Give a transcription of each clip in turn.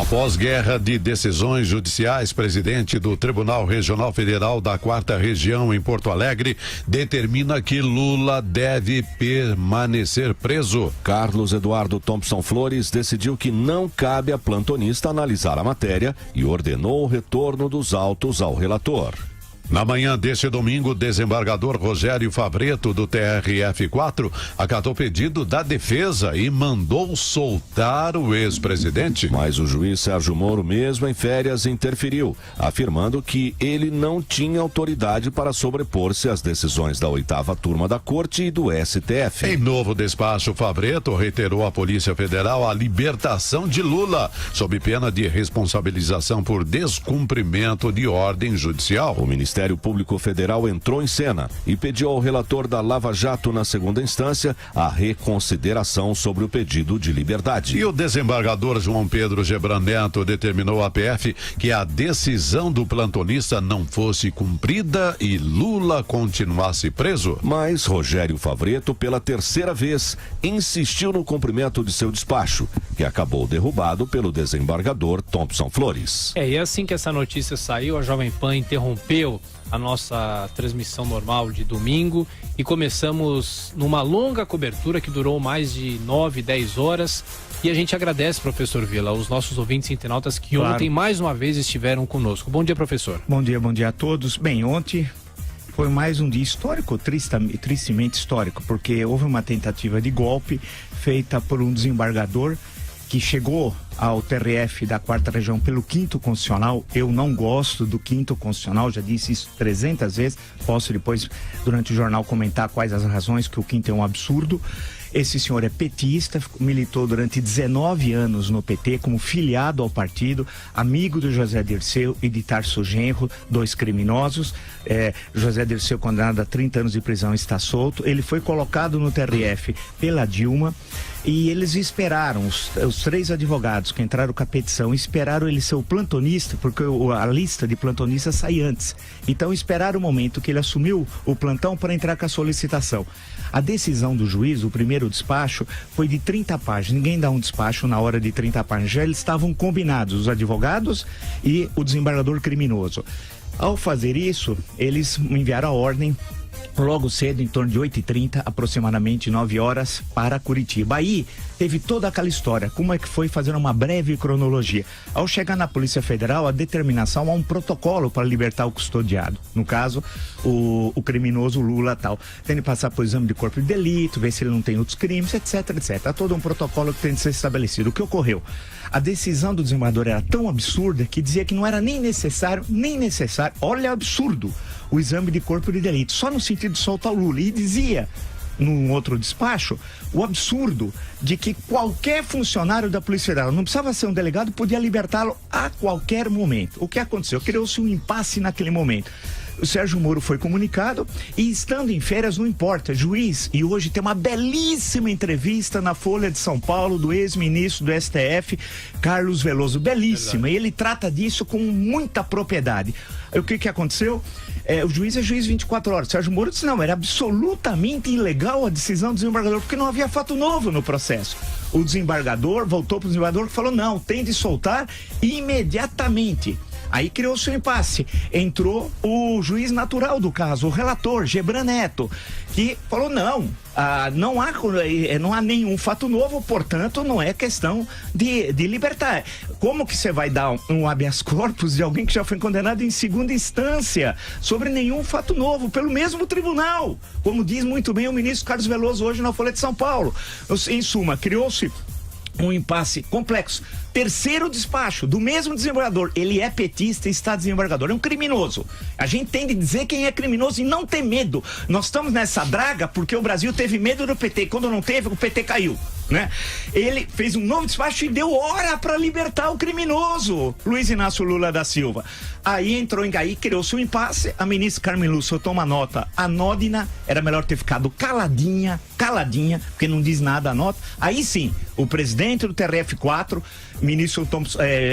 Após guerra de decisões judiciais, presidente do Tribunal Regional Federal da 4ª Região em Porto Alegre determina que Lula deve permanecer preso. Carlos Eduardo Thompson Flores decidiu que não cabe a plantonista analisar a matéria e ordenou o retorno dos autos ao relator. Na manhã deste domingo, o desembargador Rogério Favretto, do TRF4, acatou pedido da defesa e mandou soltar o ex-presidente. Mas o juiz Sérgio Moro, mesmo em férias, interferiu, afirmando que ele não tinha autoridade para sobrepor-se às decisões da 8ª Turma da Corte e do STF. Em novo despacho, Favretto reiterou à Polícia Federal a libertação de Lula, sob pena de responsabilização por descumprimento de ordem judicial. O Ministério Público Federal entrou em cena e pediu ao relator da Lava Jato na segunda instância a reconsideração sobre o pedido de liberdade. E o desembargador João Pedro Gebran Neto determinou à PF que a decisão do plantonista não fosse cumprida e Lula continuasse preso. Mas Rogério Favretto, pela terceira vez, insistiu no cumprimento de seu despacho, que acabou derrubado pelo desembargador Thompson Flores. E assim que essa notícia saiu, a Jovem Pan interrompeu a nossa transmissão normal de domingo e começamos numa longa cobertura que durou mais de 9, 10 horas. E a gente agradece, professor Vila, aos nossos ouvintes internautas que ontem mais uma vez estiveram conosco. Bom dia, professor. Bom dia a todos. Bem, ontem foi mais um dia histórico, tristemente histórico, porque houve uma tentativa de golpe feita por um desembargador que chegou ao TRF da 4ª Região pelo 5º Constitucional. Eu não gosto do 5º Constitucional, já disse isso 300 vezes, posso depois, durante o jornal, comentar quais as razões que o 5º é um absurdo. Esse senhor é petista, militou durante 19 anos no PT como filiado ao partido, amigo do José Dirceu e de Tarso Genro, dois criminosos. José Dirceu, condenado a 30 anos de prisão, está solto. Ele foi colocado no TRF pela Dilma e eles esperaram, os 3 advogados que entraram com a petição, esperaram ele ser o plantonista, porque a lista de plantonistas sai antes. Então esperaram o momento que ele assumiu o plantão para entrar com a solicitação. A decisão do juiz, o primeiro despacho, foi de 30 páginas. Ninguém dá um despacho na hora de 30 páginas. Já eles estavam combinados, os advogados e o desembargador criminoso. Ao fazer isso, eles enviaram a ordem logo cedo, em torno de 8h30, aproximadamente 9 horas, para Curitiba. Aí teve toda aquela história, como é que foi, fazendo uma breve cronologia. Ao chegar na Polícia Federal, a determinação há um protocolo para libertar o custodiado. No caso, o criminoso Lula tal. Tem de passar por exame de corpo de delito, ver se ele não tem outros crimes, etc, etc. Há todo um protocolo que tem de ser estabelecido. O que ocorreu? A decisão do desembargador era tão absurda que dizia que não era nem necessário, olha o absurdo, o exame de corpo de delito, só no sentido de soltar o Lula. E dizia, num outro despacho, o absurdo de que qualquer funcionário da Polícia Federal, não precisava ser um delegado, podia libertá-lo a qualquer momento. O que aconteceu? Criou-se um impasse naquele momento. O Sérgio Moro foi comunicado e, estando em férias, não importa, juiz. E hoje tem uma belíssima entrevista na Folha de São Paulo do ex-ministro do STF, Carlos Veloso, belíssima. Verdade. E ele trata disso com muita propriedade. O que aconteceu? O juiz é juiz 24 horas. Sérgio Moro disse, não, era absolutamente ilegal a decisão do desembargador, porque não havia fato novo no processo. O desembargador voltou para o desembargador e falou, não, tem de soltar imediatamente. Aí criou-se um impasse. Entrou o juiz natural do caso, o relator, Gebran Neto, que falou, não há nenhum fato novo, portanto, não é questão de libertar. Como que você vai dar um habeas corpus de alguém que já foi condenado em segunda instância sobre nenhum fato novo, pelo mesmo tribunal? Como diz muito bem o ministro Carlos Veloso hoje na Folha de São Paulo. Em suma, criou-se um impasse complexo. Terceiro despacho do mesmo desembargador, ele é petista e está desembargador, é um criminoso. A gente tem de dizer quem é criminoso e não ter medo. Nós estamos nessa draga porque o Brasil teve medo do PT, quando não teve, o PT caiu, né? Ele fez um novo despacho e deu hora para libertar o criminoso, Luiz Inácio Lula da Silva. Aí criou-se um impasse, a ministra Carmen Lúcia toma nota anódina, era melhor ter ficado caladinha, porque não diz nada a nota. Aí sim, o presidente do TRF4, ministro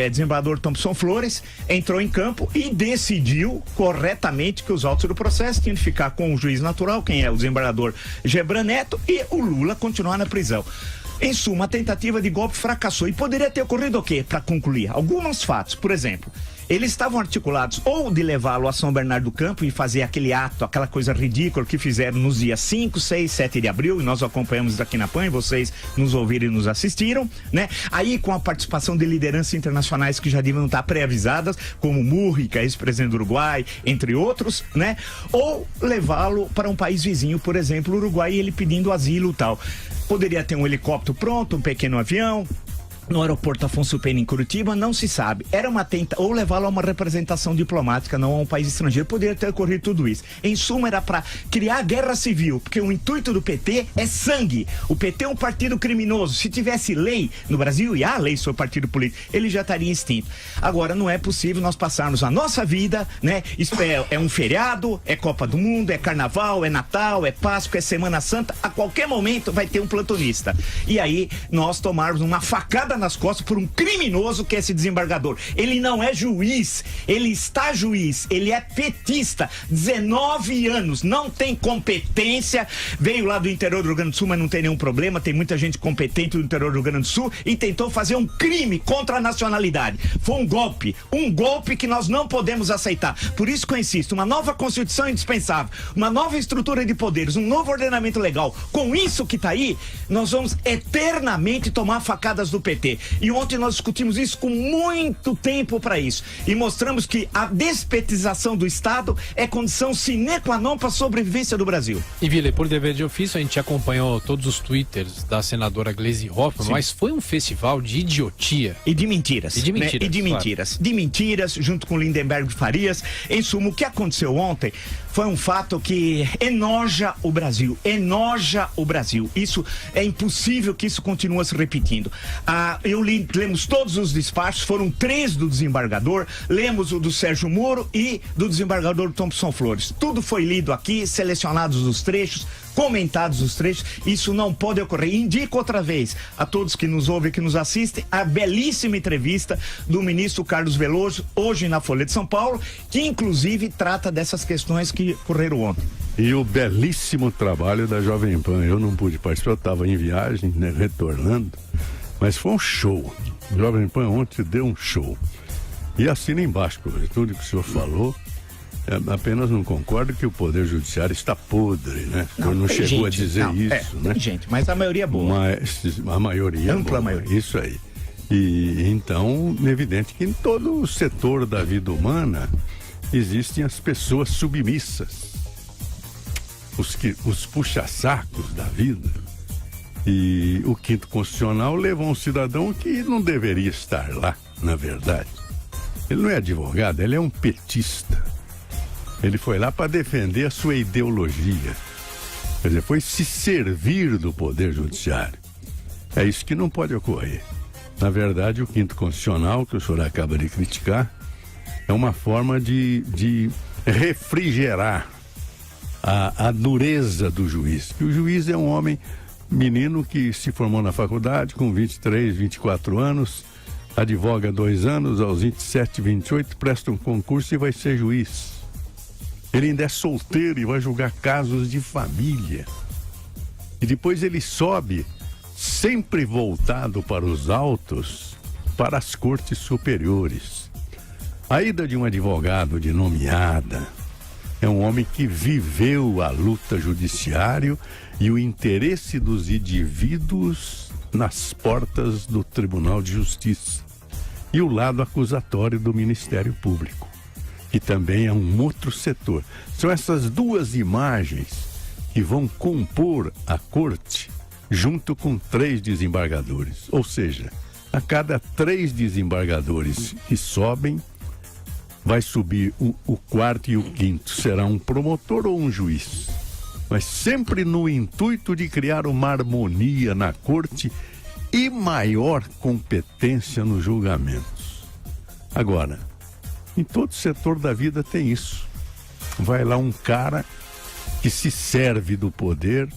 desembargador Thompson Flores, entrou em campo e decidiu corretamente que os autos do processo tinham de ficar com o juiz natural, quem é o desembargador Gebran Neto, e o Lula continuar na prisão. Em suma, a tentativa de golpe fracassou. E poderia ter ocorrido o quê? Para concluir, alguns fatos. Por exemplo, eles estavam articulados ou de levá-lo a São Bernardo do Campo e fazer aquele ato, aquela coisa ridícula que fizeram nos dias 5, 6, 7 de abril, e nós acompanhamos aqui na PAN, e vocês nos ouviram e nos assistiram, né? Aí com a participação de lideranças internacionais que já deviam estar pré-avisadas, como Mújica, ex-presidente do Uruguai, entre outros, né? Ou levá-lo para um país vizinho, por exemplo, o Uruguai, e ele pedindo asilo e tal. Poderia ter um helicóptero pronto, um pequeno avião, no aeroporto Afonso Pena, em Curitiba, não se sabe. Era uma ou levá-lo a uma representação diplomática, não a um país estrangeiro. Poderia ter ocorrido tudo isso. Em suma, era para criar guerra civil, porque o intuito do PT é sangue. O PT é um partido criminoso. Se tivesse lei no Brasil, e há lei sobre partido político, ele já estaria extinto. Agora, não é possível nós passarmos a nossa vida, né? Isso é um feriado, é Copa do Mundo, é Carnaval, é Natal, é Páscoa, é Semana Santa. A qualquer momento vai ter um plantonista. E aí, nós tomarmos uma facada nas costas por um criminoso que é esse desembargador. Ele não é juiz, ele está juiz, ele é petista, 19 anos, não tem competência, veio lá do interior do Rio Grande do Sul, mas não tem nenhum problema, tem muita gente competente do interior do Rio Grande do Sul e tentou fazer um crime contra a nacionalidade. Foi um golpe que nós não podemos aceitar. Por isso que eu insisto, uma nova Constituição é indispensável, uma nova estrutura de poderes, um novo ordenamento legal. Com isso que está aí, nós vamos eternamente tomar facadas do PT. E ontem nós discutimos isso com muito tempo para isso. E mostramos que a despetização do Estado é condição sine qua non para a sobrevivência do Brasil. E Vila, por dever de ofício, a gente acompanhou todos os twitters da senadora Gleisi Hoffmann, mas foi um festival de idiotia. E de mentiras. E de mentiras. Né? E de mentiras. Claro. De mentiras, junto com Lindenberg Farias. Em suma, o que aconteceu ontem foi um fato que enoja o Brasil. Enoja o Brasil. Isso é impossível que isso continue se repetindo. Lemos todos os despachos, foram 3 do desembargador, lemos o do Sérgio Moro e do desembargador Thompson Flores. Tudo foi lido aqui, selecionados os trechos, comentados os trechos. Isso não pode ocorrer. Indico outra vez a todos que nos ouvem e que nos assistem a belíssima entrevista do ministro Carlos Veloso, hoje na Folha de São Paulo, que inclusive trata dessas questões que ocorreram ontem. E o belíssimo trabalho da Jovem Pan. Eu não pude participar, eu estava em viagem, né, retornando, mas foi um show. O Jovem Pan ontem deu um show. E assina embaixo, por tudo que o senhor falou. Apenas não concordo que o Poder Judiciário está podre, né? O senhor não chegou a dizer isso, né? Tem gente, mas a maioria é boa. Mas a maioria ampla é boa. Maioria. Isso aí. E então, é evidente que em todo o setor da vida humana existem as pessoas submissas. Os puxa-sacos da vida. E o Quinto Constitucional levou um cidadão que não deveria estar lá, na verdade. Ele não é advogado, ele é um petista. Ele foi lá para defender a sua ideologia. Quer dizer, foi se servir do Poder Judiciário. É isso que não pode ocorrer. Na verdade, o Quinto Constitucional, que o senhor acaba de criticar, é uma forma de refrigerar a dureza do juiz. Que o juiz é um homem, menino que se formou na faculdade com 23, 24 anos, advoga 2 anos, aos 27, 28, presta um concurso e vai ser juiz. Ele ainda é solteiro e vai julgar casos de família. E depois ele sobe, sempre voltado para os autos, para as cortes superiores. A ida de um advogado de nomeada é um homem que viveu a luta judiciária e o interesse dos indivíduos nas portas do Tribunal de Justiça. E o lado acusatório do Ministério Público, que também é um outro setor. São essas duas imagens que vão compor a corte junto com 3 desembargadores. Ou seja, a cada 3 desembargadores que sobem, vai subir o 4º e o 5º. Será um promotor ou um juiz. Mas sempre no intuito de criar uma harmonia na corte e maior competência nos julgamentos. Agora, em todo setor da vida tem isso. Vai lá um cara que se serve do poder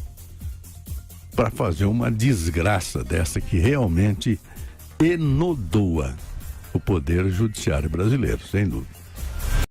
para fazer uma desgraça dessa que realmente enodoa o Poder Judiciário brasileiro, sem dúvida.